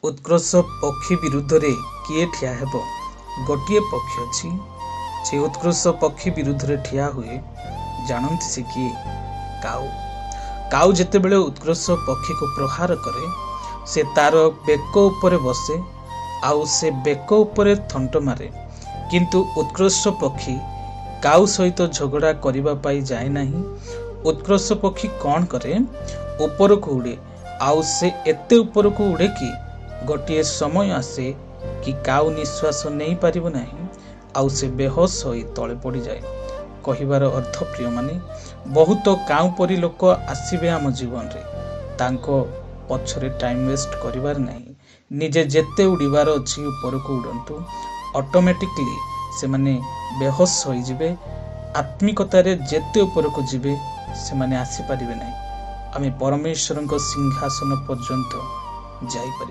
उत्कर्ष पक्षी विरुद्ध रे किए ठिया हेब। गोटे पक्षी अच्छी से उत्कर्ष पक्षी विरुद्ध रे ठिया हुए जानती से किए काऊ। काऊ जेतेबेले उत्कर्ष पक्षी को प्रहार करे से तार बेक उपरे बसे आउ से बेक उपरे थंट मारे, किंतु उत्कर्ष पक्षी काऊ सहित झगड़ा करबा पाई जाए नहीं। उत्कर्ष पक्षी कौन करे, ऊपर को उड़े आउ से एते ऊपर को उड़े कि गोटे समय आसे कि काऊ निश्वास नहीं पारिब नहीं आउ से बेहोश होई तले पड़ी जाए। कहिबार अर्थ प्रिय माने बहुत काऊ परी लोक आसीबे आम जीवन रे, तांको पछरे टाइम वेस्ट करिवार नहीं। निजे जेते उड़ीबार अछि ऊपर को उड़ंतु, ऑटोमेटिकली से माने बेहोश होई जिबे। आत्मिकतारे जेते ऊपर को जिबे से माने आसी पारिबे नहीं। आमे परमेश्वरଙ୍କ सिंहासन पर्यंत जाई पारिबे।